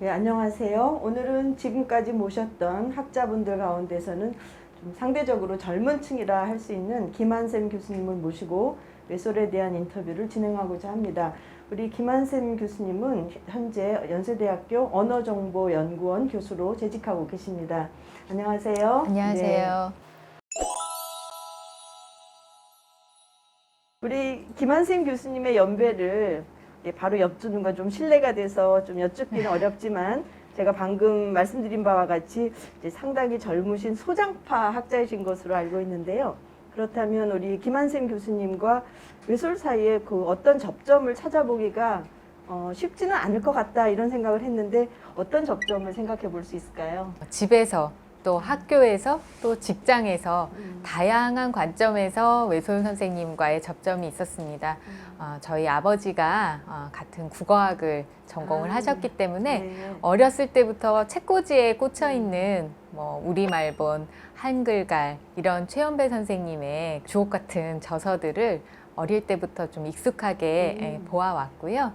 네, 안녕하세요. 오늘은 지금까지 모셨던 학자분들 가운데서는 좀 상대적으로 젊은 층이라 할 수 있는 김한샘 교수님을 모시고 외솔에 대한 인터뷰를 진행하고자 합니다. 우리 김한샘 교수님은 현재 연세대학교 언어정보연구원 교수로 재직하고 계십니다. 안녕하세요. 안녕하세요. 우리 김한샘 교수님의 연배를 바로 엿주는 건 좀 실례가 돼서 좀 여쭙기는 어렵지만 제가 방금 말씀드린 바와 같이 이제 상당히 젊으신 소장파 학자이신 것으로 알고 있는데요. 그렇다면 우리 김한샘 교수님과 외솔 사이에 그 어떤 접점을 찾아보기가 쉽지는 않을 것 같다 이런 생각을 했는데 어떤 접점을 생각해 볼 수 있을까요? 집에서 또 학교에서 또 직장에서 다양한 관점에서 외솔 선생님과의 접점이 있었습니다. 저희 아버지가 같은 국어학을 전공을 하셨기 때문에 네. 어렸을 때부터 책꽂이에 꽂혀 있는 뭐 우리말본, 한글갈 이런 최연배 선생님의 주옥 같은 저서들을 어릴 때부터 좀 익숙하게 보아왔고요.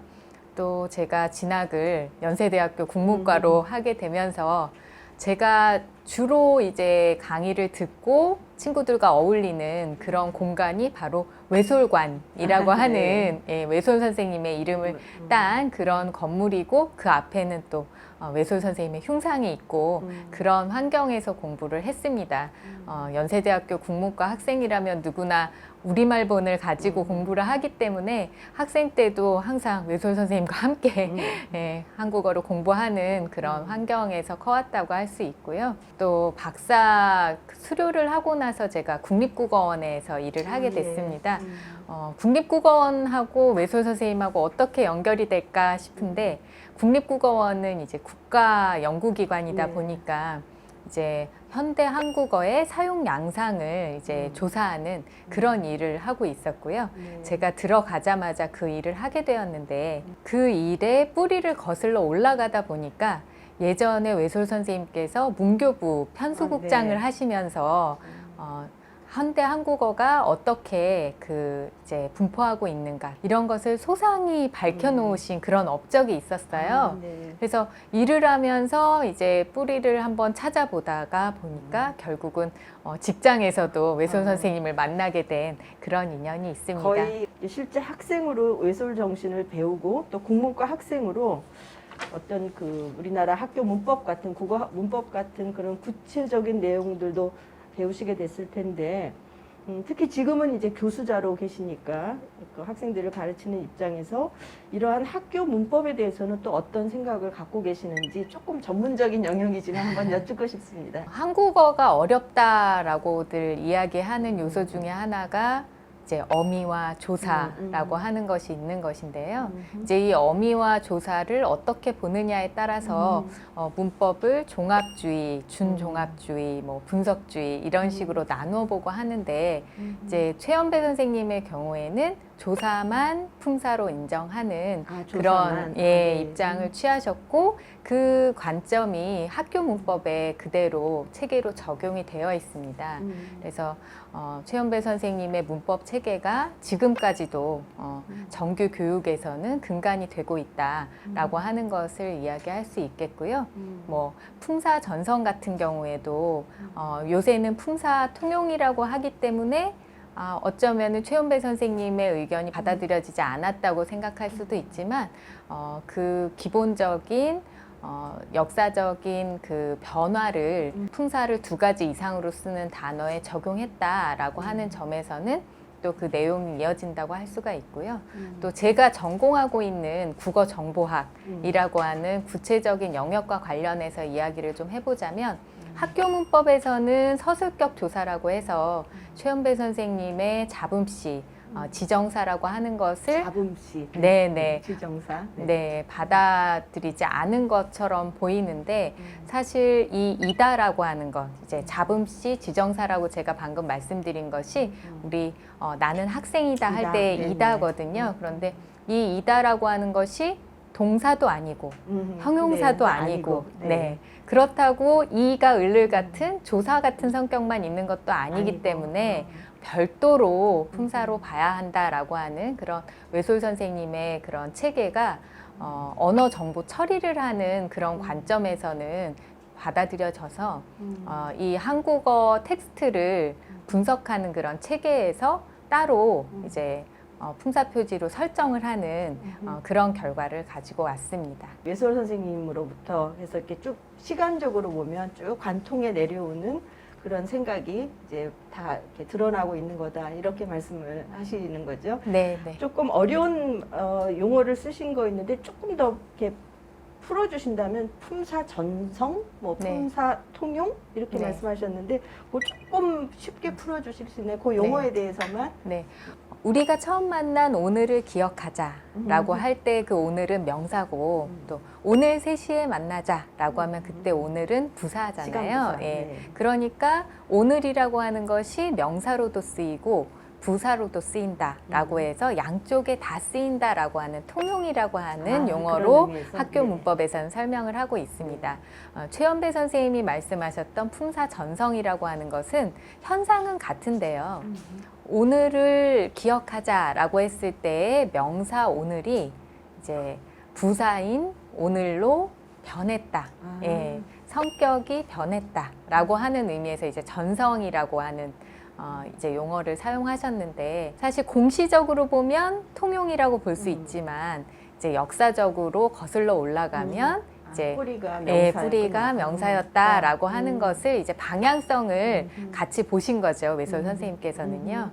또 제가 진학을 연세대학교 국문과로 하게 되면서 제가 주로 이제 강의를 듣고 친구들과 어울리는 그런 공간이 바로 외솔관이라고 하는 외솔 선생님의 이름을 딴 그런 건물이고 그 앞에는 또 외솔 선생님의 흉상이 있고 그런 환경에서 공부를 했습니다. 연세대학교 국문과 학생이라면 누구나 우리말본을 가지고 공부를 하기 때문에 학생 때도 항상 외솔 선생님과 함께 한국어를 공부하는 그런 환경에서 커왔다고 할 수 있고요. 또 박사 수료를 하고 나서 제가 국립국어원에서 일을 하게 됐습니다. 국립국어원하고 외솔 선생님하고 어떻게 연결이 될까 싶은데 국립국어원은 이제 국가 연구기관이다 보니까 이제 현대 한국어의 사용 양상을 이제 조사하는 그런 일을 하고 있었고요. 제가 들어가자마자 그 일을 하게 되었는데 그 일에 뿌리를 거슬러 올라가다 보니까 예전에 외솔 선생님께서 문교부 편수국장을 하시면서 현대 한국어가 어떻게 이제 분포하고 있는가 이런 것을 소상히 밝혀놓으신 그런 업적이 있었어요. 그래서 일을 하면서 이제 뿌리를 한번 찾아보다가 보니까 결국은 직장에서도 외솔 선생님을 만나게 된 그런 인연이 있습니다. 거의 실제 학생으로 외솔 정신을 배우고 또 국문과 학생으로 어떤 그 우리나라 학교 문법 같은 국어 문법 같은 그런 구체적인 내용들도 배우시게 됐을 텐데 특히 지금은 이제 교수자로 계시니까 그 학생들을 가르치는 입장에서 이러한 학교 문법에 대해서는 또 어떤 생각을 갖고 계시는지 조금 전문적인 영역이지만 한번 여쭙고 싶습니다. 한국어가 어렵다라고들 이야기하는 요소 중에 하나가 이제 어미와 조사라고 하는 것이 있는 것인데요. 이제 이 어미와 조사를 어떻게 보느냐에 따라서 문법을 종합주의, 준종합주의, 뭐 분석주의 이런 식으로 나누어 보고 하는데 이제 최연배 선생님의 경우에는 조사만 품사로 인정하는 그런 입장을 취하셨고 그 관점이 학교 문법에 그대로 체계로 적용이 되어 있습니다. 그래서 최연배 선생님의 문법 체계가 지금까지도 정규 교육에서는 근간이 되고 있다라고 하는 것을 이야기할 수 있겠고요. 뭐 품사 전성 같은 경우에도 요새는 품사 통용이라고 하기 때문에 어쩌면은 최연배 선생님의 의견이 받아들여지지 않았다고 생각할 수도 있지만 그 기본적인 역사적인 그 변화를 품사를 2가지 이상으로 쓰는 단어에 적용했다라고 하는 점에서는 또 그 내용이 이어진다고 할 수가 있고요. 또 제가 전공하고 있는 국어 정보학이라고 하는 구체적인 영역과 관련해서 이야기를 좀 해보자면 학교 문법에서는 서술격 조사라고 해서 최연배 선생님의 잡음씨, 지정사라고 하는 것을 잡음씨, 지정사, 받아들이지 않은 것처럼 보이는데 사실 이 이다라고 하는 것, 이제 잡음씨, 지정사라고 제가 방금 말씀드린 것이 우리 나는 학생이다 할 때 이다거든요. 그런데 이 이다라고 하는 것이 동사도 아니고 형용사도 아니고 그렇다고 이가 을을 같은 조사 같은 성격만 있는 것도 아니기 때문에 별도로 품사로 봐야 한다라고 하는 그런 외솔 선생님의 그런 체계가 언어 정보 처리를 하는 그런 관점에서는 받아들여져서 이 한국어 텍스트를 분석하는 그런 체계에서 따로 이제 품사 표지로 설정을 하는 그런 결과를 가지고 왔습니다. 외솔 선생님으로부터 해서 이렇게 쭉 시간적으로 보면 쭉 관통에 내려오는 그런 생각이 이제 다 이렇게 드러나고 있는 거다 이렇게 말씀을 하시는 거죠. 네, 네. 조금 어려운 용어를 쓰신 거 있는데 조금 더 이렇게 풀어주신다면 품사 전성, 뭐 네. 품사 통용 이렇게 네. 말씀하셨는데 뭐 조금 쉽게 풀어주실 수 있나요? 그 용어에 대해서만. 네. 우리가 처음 만난 오늘을 기억하자라고 할 때 그 오늘은 명사고 또 오늘 3시에 만나자라고 하면 그때 오늘은 부사잖아요. 시간부사. 예. 네. 그러니까 오늘이라고 하는 것이 명사로도 쓰이고 부사로도 쓰인다라고 해서 양쪽에 다 쓰인다라고 하는 통용이라고 하는 용어로 그런 의미에서? 학교 네. 문법에서는 설명을 하고 있습니다. 최연배 선생님이 말씀하셨던 품사 전성이라고 하는 것은 현상은 같은데요. 오늘을 기억하자라고 했을 때 명사 오늘이 이제 부사인 오늘로 변했다. 예, 성격이 변했다라고 하는 의미에서 이제 전성이라고 하는 이제 용어를 사용하셨는데 사실 공시적으로 보면 통용이라고 볼 수 있지만 이제 역사적으로 거슬러 올라가면 이제 뿌리가 뿌리가 명사였다라고 하는 것을 이제 방향성을 같이 보신 거죠. 외솔 선생님께서는요.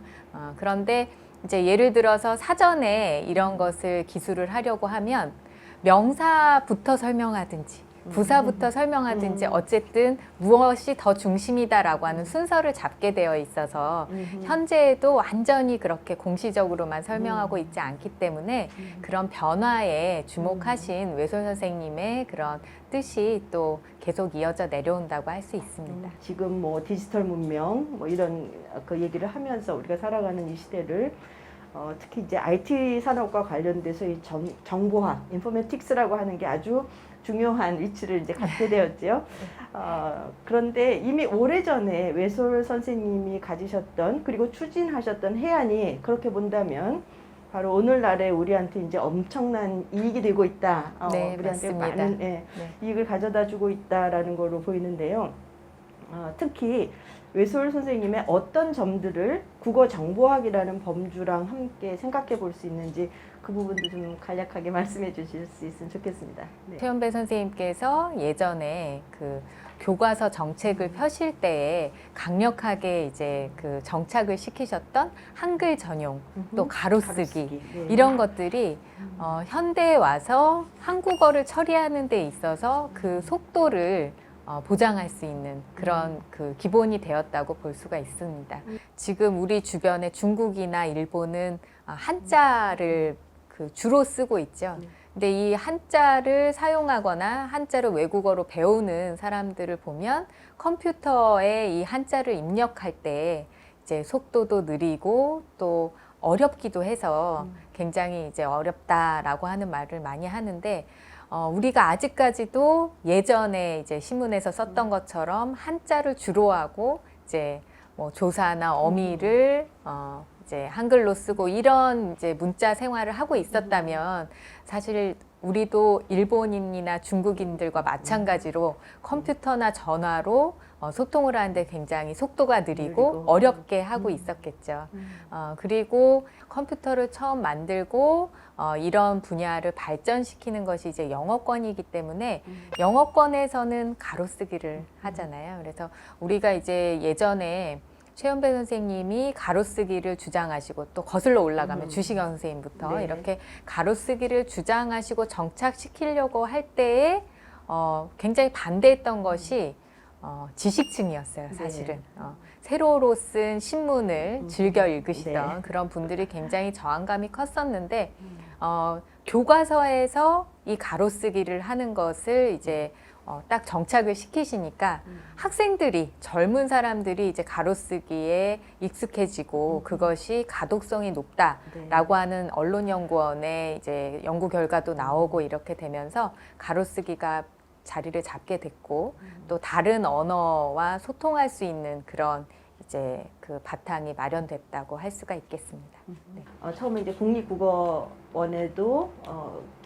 그런데 이제 예를 들어서 사전에 이런 것을 기술을 하려고 하면 명사부터 설명하든지 부사부터 설명하든지 어쨌든 무엇이 더 중심이다라고 하는 순서를 잡게 되어 있어서 현재에도 완전히 그렇게 공시적으로만 설명하고 있지 않기 때문에 그런 변화에 주목하신 외솔 선생님의 그런 뜻이 또 계속 이어져 내려온다고 할 수 있습니다. 지금 뭐 디지털 문명 뭐 이런 그 얘기를 하면서 우리가 살아가는 이 시대를 특히 이제 IT 산업과 관련돼서 이 정보화, 인포메틱스라고 하는 게 아주 중요한 위치를 이제 갖게 되었죠. 그런데 이미 오래전에 외솔 선생님이 가지셨던 그리고 추진하셨던 해안이 그렇게 본다면 바로 오늘날에 우리한테 이제 엄청난 이익이 되고 있다. 네, 우리한테 맞습니다. 많은 네. 이익을 가져다 주고 있다라는 걸로 보이는데요. 특히 외솔 선생님의 어떤 점들을 국어 정보학이라는 범주랑 함께 생각해 볼 수 있는지 그 부분도 좀 간략하게 말씀해 주실 수 있으면 좋겠습니다. 네. 최연배 선생님께서 예전에 그 교과서 정책을 펴실 때에 강력하게 이제 그 정착을 시키셨던 한글 전용 또 가로쓰기 네. 이런 것들이 현대에 와서 한국어를 처리하는 데 있어서 그 속도를 보장할 수 있는 그런 그 기본이 되었다고 볼 수가 있습니다. 지금 우리 주변에 중국이나 일본은 한자를 그 주로 쓰고 있죠. 근데 이 한자를 사용하거나 한자를 외국어로 배우는 사람들을 보면 컴퓨터에 이 한자를 입력할 때 이제 속도도 느리고 또 어렵기도 해서 굉장히 이제 어렵다라고 하는 말을 많이 하는데 우리가 아직까지도 예전에 이제 신문에서 썼던 것처럼 한자를 주로 하고 이제 뭐 조사나 어미를 이제 한글로 쓰고 이런 이제 문자 생활을 하고 있었다면 사실 우리도 일본인이나 중국인들과 마찬가지로 컴퓨터나 전화로 소통을 하는데 굉장히 속도가 느리고 어렵게 하고 있었겠죠. 그리고 컴퓨터를 처음 만들고 이런 분야를 발전시키는 것이 이제 영어권이기 때문에 영어권에서는 가로쓰기를 하잖아요. 그래서 우리가 이제 예전에 최연배 선생님이 가로쓰기를 주장하시고 또 거슬러 올라가면 주시경 선생님부터 네. 이렇게 가로쓰기를 주장하시고 정착시키려고 할 때에 굉장히 반대했던 것이 지식층이었어요, 사실은. 네. 세로로 쓴 신문을 즐겨 읽으시던 네. 그런 분들이 굉장히 저항감이 컸었는데 교과서에서 이 가로쓰기를 하는 것을 이제 딱 정착을 시키시니까 학생들이 젊은 사람들이 이제 가로쓰기에 익숙해지고 그것이 가독성이 높다라고 하는 언론연구원의 이제 연구 결과도 나오고 이렇게 되면서 가로쓰기가 자리를 잡게 됐고 또 다른 언어와 소통할 수 있는 그런 이제 그 바탕이 마련됐다고 할 수가 있겠습니다. 네. 처음에 이제 국립국어원에도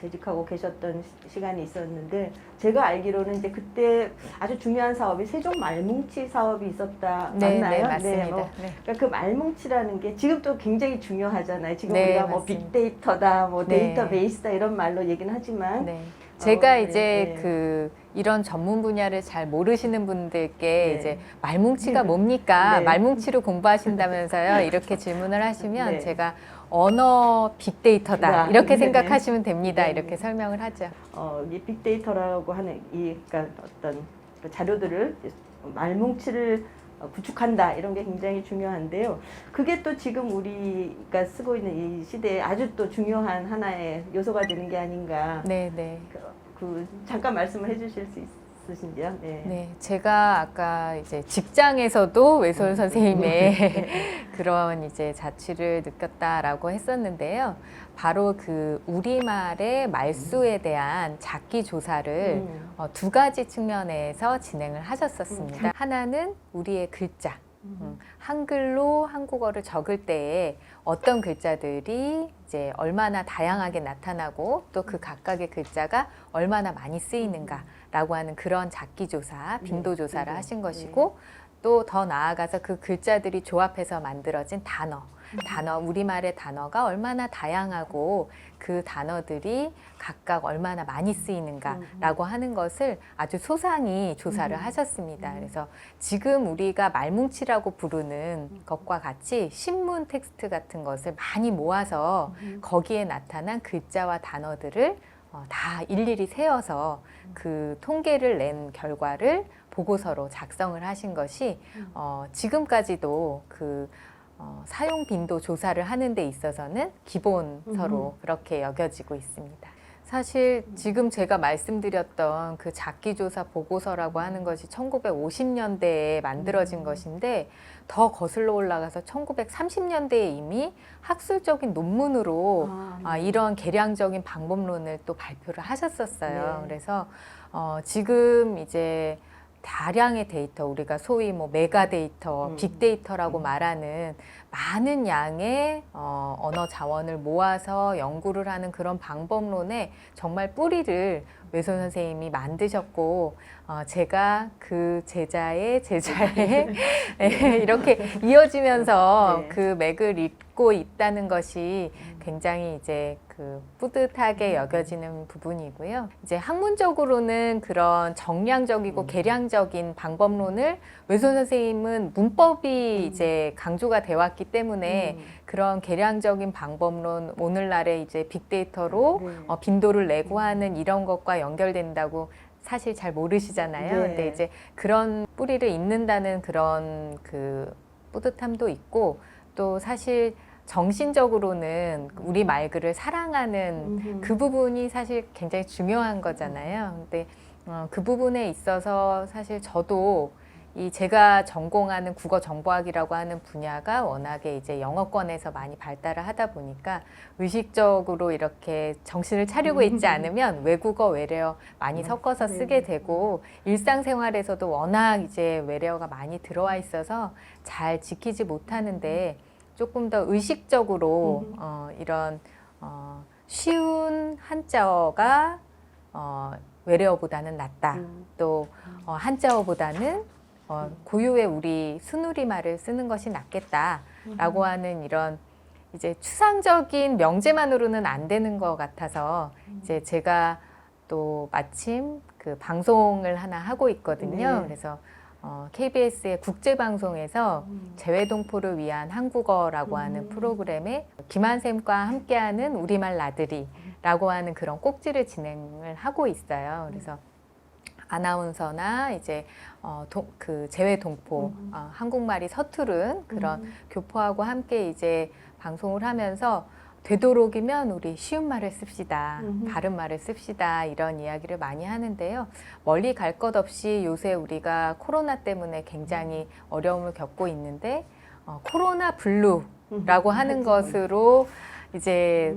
재직하고 계셨던 시간이 있었는데 제가 알기로는 이제 그때 아주 중요한 사업이 세종 말뭉치 사업이 있었다. 네, 맞나요? 네, 맞습니다. 네. 네. 그러니까 그 말뭉치라는 게 지금 또 굉장히 중요하잖아요. 지금 네, 우리가 뭐 맞습니다. 빅데이터다, 뭐 네. 데이터베이스다 이런 말로 얘기는 하지만 네. 제가 네, 이제 네. 이런 전문 분야를 잘 모르시는 분들께 네. 이제 말뭉치가 뭡니까? 네. 말뭉치로 공부하신다면서요? 이렇게 질문을 하시면 네. 제가 언어 빅데이터다 이렇게 네, 생각하시면 됩니다. 네. 이렇게 설명을 하죠. 이 빅데이터라고 하는 그러니까 어떤 그 자료들을 말뭉치를 구축한다 이런 게 굉장히 중요한데요. 그게 또 지금 우리가 쓰고 있는 이 시대에 아주 또 중요한 하나의 요소가 되는 게 아닌가. 네, 네. 잠깐 말씀을 해주실 수 있으신지요? 네. 네, 제가 아까 이제 직장에서도 외솔 선생님의 그런 이제 자취를 느꼈다라고 했었는데요. 바로 그 우리말의 말수에 대한 작기 조사를 두 가지 측면에서 진행을 하셨었습니다. 하나는 우리의 글자. 한글로 한국어를 적을 때에 어떤 글자들이 이제 얼마나 다양하게 나타나고 또 그 각각의 글자가 얼마나 많이 쓰이는가라고 하는 그런 작기 조사, 빈도 조사를 하신 것이고 또 더 나아가서 그 글자들이 조합해서 만들어진 단어, 우리말의 단어가 얼마나 다양하고 그 단어들이 각각 얼마나 많이 쓰이는가라고 하는 것을 아주 소상히 조사를 하셨습니다. 그래서 지금 우리가 말뭉치라고 부르는 것과 같이 신문 텍스트 같은 것을 많이 모아서 거기에 나타난 글자와 단어들을 다 일일이 세어서 그 통계를 낸 결과를 보고서로 작성을 하신 것이 지금까지도 사용 빈도 조사를 하는 데 있어서는 기본서로 그렇게 여겨지고 있습니다. 사실 지금 제가 말씀드렸던 그 작기조사 보고서라고 하는 것이 1950년대에 만들어진 것인데 더 거슬러 올라가서 1930년대에 이미 학술적인 논문으로 이런 계량적인 방법론을 또 발표를 하셨었어요. 네. 그래서 지금 이제 다량의 데이터, 우리가 소위 뭐 메가 데이터, 빅데이터라고 말하는 많은 양의 언어 자원을 모아서 연구를 하는 그런 방법론에 정말 뿌리를 외손 선생님이 만드셨고 제가 그 제자의 이렇게 이어지면서 네. 그 맥을 잇고 있다는 것이 굉장히 이제 뿌듯하게 여겨지는 부분이고요. 이제 학문적으로는 그런 정량적이고 계량적인 방법론을 외손 선생님은 문법이 이제 강조가 되어 왔기 때문에 그런 계량적인 방법론, 오늘날의 이제 빅데이터로 빈도를 내고 하는 이런 것과 연결된다고 사실 잘 모르시잖아요. 네. 근데 이제 그런 뿌리를 잇는다는 그런 뿌듯함도 있고 또 사실 정신적으로는 우리 말글을 사랑하는 그 부분이 사실 굉장히 중요한 거잖아요. 근데 그 부분에 있어서 사실 저도 제가 전공하는 국어정보학이라고 하는 분야가 워낙에 이제 영어권에서 많이 발달을 하다 보니까 의식적으로 이렇게 정신을 차리고 있지 않으면 외국어, 외래어 많이 섞어서 쓰게 되고 일상생활에서도 워낙 이제 외래어가 많이 들어와 있어서 잘 지키지 못하는데 조금 더 의식적으로 이런 쉬운 한자어가 외래어보다는 낫다. 또 한자어보다는 고유의 우리 순우리말을 쓰는 것이 낫겠다라고 하는 이런 이제 추상적인 명제만으로는 안 되는 것 같아서 이제 제가 또 마침 방송을 하나 하고 있거든요. 네. 그래서 KBS의 국제방송에서 재외동포를 위한 한국어라고 하는 프로그램에 김한샘과 함께하는 우리말 나들이라고 하는 그런 꼭지를 진행을 하고 있어요. 그래서 아나운서나 이제 재외동포 한국말이 서투른 그런 교포하고 함께 이제 방송을 하면서 되도록이면 우리 쉬운 말을 씁시다, 바른 말을 씁시다 이런 이야기를 많이 하는데요. 멀리 갈 것 없이 요새 우리가 코로나 때문에 굉장히 어려움을 겪고 있는데 코로나 블루라고 하는 것으로 이제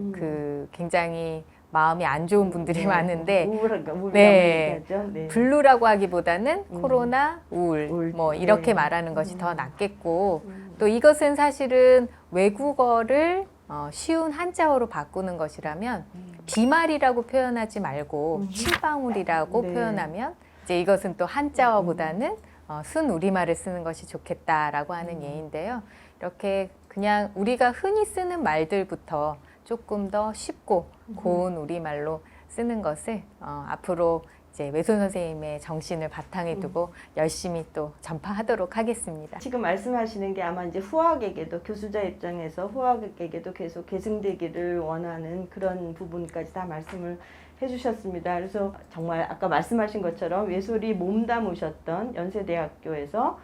굉장히 마음이 안 좋은 분들이 많은데 우울감을 네. 얘기하죠. 네. 블루라고 하기보다는 코로나, 우울, 우울, 뭐 이렇게 네. 말하는 것이 더 낫겠고 또 이것은 사실은 외국어를 쉬운 한자어로 바꾸는 것이라면 비말이라고 표현하지 말고 실방울이라고 네. 표현하면 이제 이것은 또 한자어보다는 순 우리말을 쓰는 것이 좋겠다라고 하는 예인데요. 이렇게 그냥 우리가 흔히 쓰는 말들부터 조금 더 쉽고 고운 우리말로 쓰는 것을 앞으로 이제 외손 선생님의 정신을 바탕에 두고 열심히 또 전파하도록 하겠습니다. 지금 말씀하시는 게 아마 이제 후학에게도 교수자 입장에서 후학에게도 계속 계승되기를 원하는 그런 부분까지 다 말씀을 해주셨습니다. 그래서 정말 아까 말씀하신 것처럼 외솔이 몸담으셨던 연세대학교에서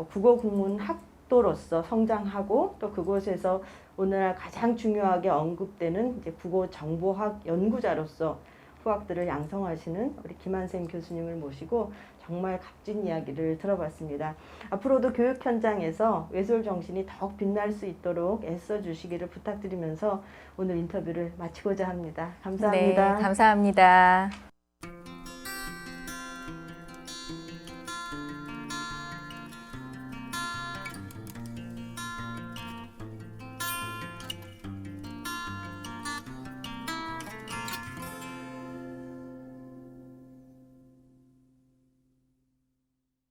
국어 국문 학도로서 성장하고 또 그곳에서 오늘날 가장 중요하게 언급되는 이제 국어 정보학 연구자로서 후학들을 양성하시는 우리 김한샘 교수님을 모시고 정말 값진 이야기를 들어봤습니다. 앞으로도 교육 현장에서 외솔 정신이 더욱 빛날 수 있도록 애써 주시기를 부탁드리면서 오늘 인터뷰를 마치고자 합니다. 감사합니다. 네, 감사합니다.